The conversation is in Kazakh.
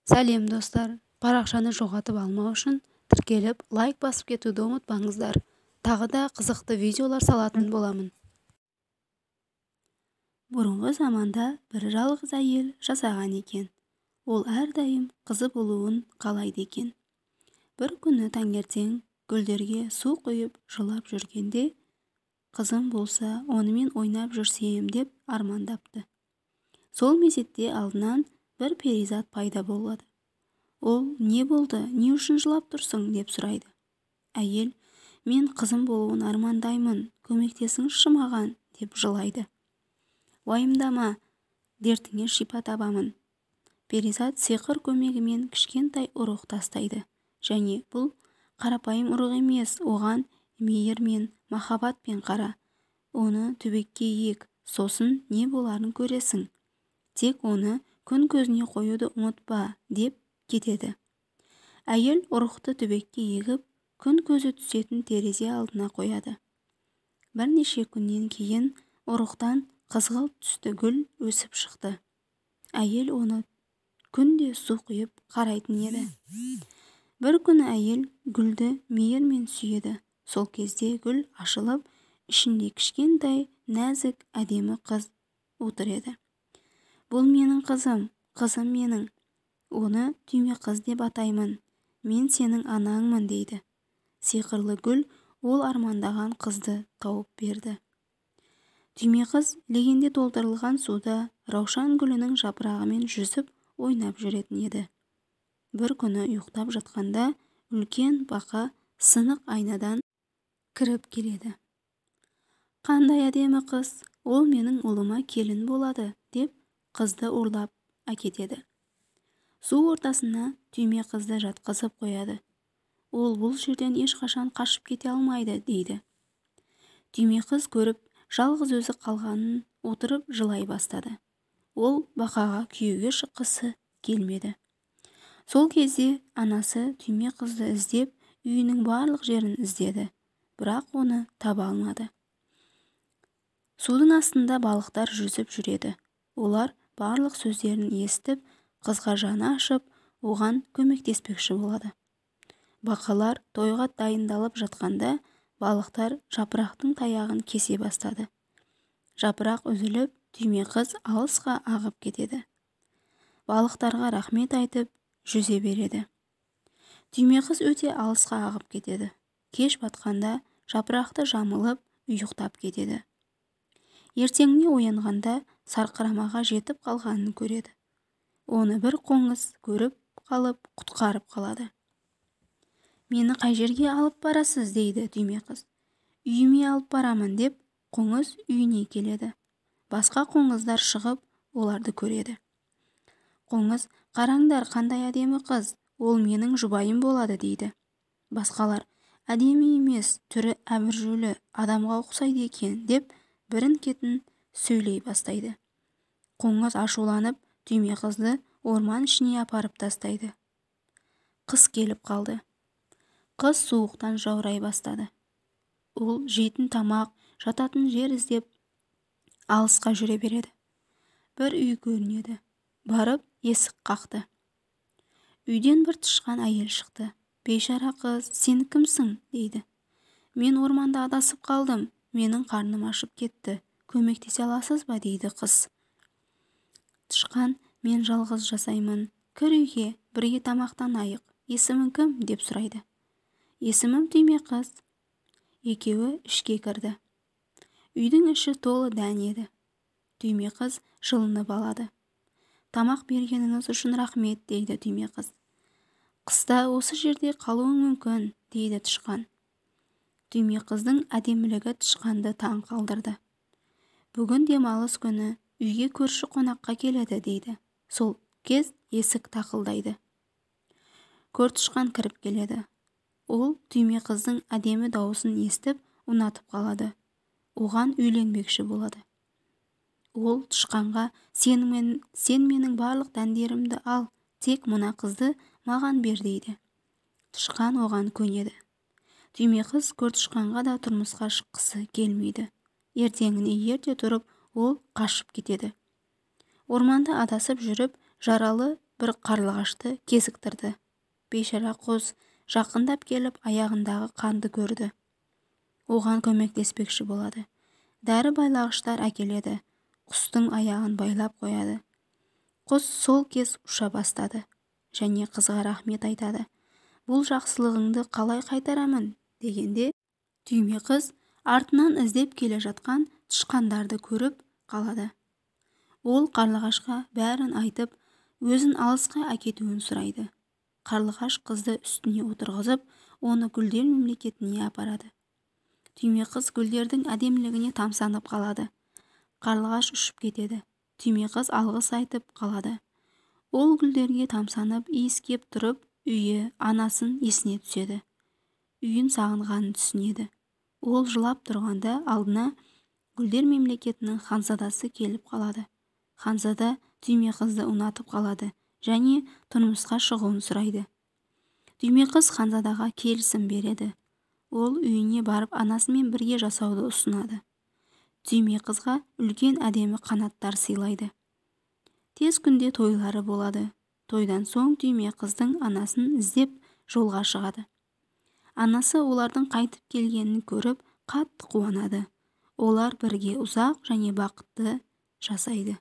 Сәлем достар, парақшаны жоғалтып алмау үшін тіркеліп, лайк басып кетуді ұмытпаңыздар. Тағы да қызықты видеолар салатын боламын. Бұрынғы заманда бір жалғыз әйел жасаған екен. Ол әрдайым қызы болуын қалайды екен. Бір күні таңертең гүлдерге су құйып жылап жүргенде, қызым болса, онымен ойнап жүрсем деп армандапты. Сол мезетте алдынан бір перизат пайда болады. Ол не болды, не үшін жылап тұрсың деп сұрайды. Әйел, мен қызым болуын армандаймын, көмектесіңізші маған деп жылайды. Уайымдама, дертіңе шипа табамын. Перизат сиқыр көмегімен кішкентай ұрық тастайды. Және бұл қарапайым ұрық емес, оған мейір мен махаббатпен қара. Оны түбекке ек, сосын не боларын көресің. Тек оны күн көзіне қоюды ұмытпа деп кетеді. Әйел ұрықты түбекке егіп, күн көзі түсетін терезе алдына қояды. Бірнеше күннен кейін ұрықтан қызғылт түсті гүл өсіп шықты. Әйел оны күнде су құйып қарайтын еді. Бір күні әйел гүлді мейірмен сүйеді. Сол кезде гүл ашылып, ішінде кішкентай, нәзік, әдемі қыз отыр еді. Бұл менің қызым, қызым менің. Оны түйме қыз деп атаймын. Мен сенің анаңмын дейді. Сиқырлы гүл ол армандаған қызды тауып берді. Түйме қыз легенде толтырылған суда раушан гүлінің жапырағымен жүзіп ойнап жүретін еді. Бір күні ұйықтап жатқанда үлкен бақа сынық айнадан кіріп келеді. Қандай әдемі қыз, ол менің ұлыма келін болады деп қызды ұрлап әкетеді. Су ортасына түйме қызды жатқызып қояды. Ол бұл жерден ешқашан қашып кете алмайды дейді. Түйме қыз көріп, жалғыз өзі қалғанын отырып жылай бастады. Ол бақаға күйеуге шыққысы келмеді. Сол кезде анасы түйме қызды іздеп, үйінің барлық жерін іздеді, бірақ оны таба алмады. Судың астында балықтар жүзіп жүреді. Олар барлық сөздерін естіп, қызға жаны ашып, оған көмектеспекші болады. Бақалар тойға дайындалып жатқанда, балықтар жапырақтың таяғын кесе бастады. Жапырақ үзіліп, түйме қыз алысқа ағып кетеді. Балықтарға рахмет айтып, жүзе береді. Түйме қыз өте алысқа ағып кетеді. Кеш батқанда жапырақты жамылып, ұйықтап кетеді. Ертеңіне оянғанда сарқырамаға жетіп қалғанын көреді. Оны бір қоңыз көріп қалып, құтқарып қалады. Мені қай жерге алып барасыз дейді түйме қыз. Үйіме алып барамын деп қоңыз үйіне келеді. Басқа қоңыздар шығып, оларды көреді. Қоңыз, қараңдар, қандай әдемі қыз, ол менің жұбайым болады дейді. Басқалар, әдемі емес, түрі әміржулі, адамға ұқсайды екен деп бірін-кетін сөйлей бастайды. Қоңыз ашуланып, түйме қызды орман ішіне апарып тастайды. Қыс келіп қалды. Қыз суықтан жаурай бастады. Ол жейтін тамақ, жататын жер іздеп алысқа жүре береді. Бір үй көрінеді. Барып есік қақты. Үйден бір тышқан әйел шықты. Бейшара қыз, сен кімсің дейді. Мен орманда адасып қалдым. Менің қарным ашып кетті. Көмектесе аласыз ба дейді қыз. Тышқан, мен жалғыз жасаймын. Кір үйге, бірге тамақтанайық. Есімің кім деп сұрайды. Есімім түйме қыз. Екеуі ішке кірді. Үйдің іші толы дән еді. Түйме қыз жылынып алады. Тамақ бергеніңіз үшін рахмет дейді түйме қыз. Қыста осы жерде қалуың мүмкін дейді тышқан. Түйме қыздың әдемілігі тышқанды таң қалдырды. Бүгін демалыс күні, үйге көрші қонаққа келеді дейді. Сол кез есік тақылдайды. Көртышқан кіріп келеді. Ол түйме қыздың әдемі дауысын естіп, ұнатып қалады. Оған үйленбекші болады. Ол тышқанға, сен менің барлық дәндерімді ал, тек мына қызды маған бер дейді. Тышқан оған көнеді. Түйме қыз көртышқанға да тұрмысқа шыққысы келмейді. Ертеңіне ерте тұрып, ол қашып кетеді. Орманда адасып жүріп, жаралы бір қарлығашты кезіктірді. Бейшара құс жақындап келіп аяғындағы қанды көрді. Оған көмектеспекші болады. Дәрі байлағыштар әкеледі. Құстың аяғын байлап қояды. Құс сол кез ұша бастады және қызға рахмет айтады. Бұл жақсылығыңды қалай қайтарамын дегенде, түйме қыз артынан іздеп келе жатқан тышқандарды көріп қалады. Ол қарлығашқа бәрін айтып, өзін алысқа әкетуін сұрайды. Қарлығаш қызды үстіне отырғызып, оны гүлдер мемлекетіне апарады. Түйме қыз гүлдердің әдемілігіне тамсанып қалады. Қарлығаш ұшып кетеді. Түйме қыз алғыс айтып қалады. Ол гүлдерге тамсанып, иіскеп тұрып, үйі, анасын есіне түседі. Үйін сағынғанын түсінеді. Ол жылап тұрғанда алдына гүлдер мемлекетінің ханзадасы келіп қалады. Ханзада түйме қызды ұнатып қалады және тұрмысқа шығуын сұрайды. Түйме қыз ханзадаға келісім береді. Ол үйіне барып анасымен бірге жасауды ұсынады. Түйме қызға үлкен әдемі қанаттар сыйлайды. Тез күнде тойлары болады. Тойдан соң түйме қыздың анасын іздеп жолға шығады. Анасы олардың қайтып келгенін көріп қатты қуанады. Олар бірге ұзақ және бақытты жасайды.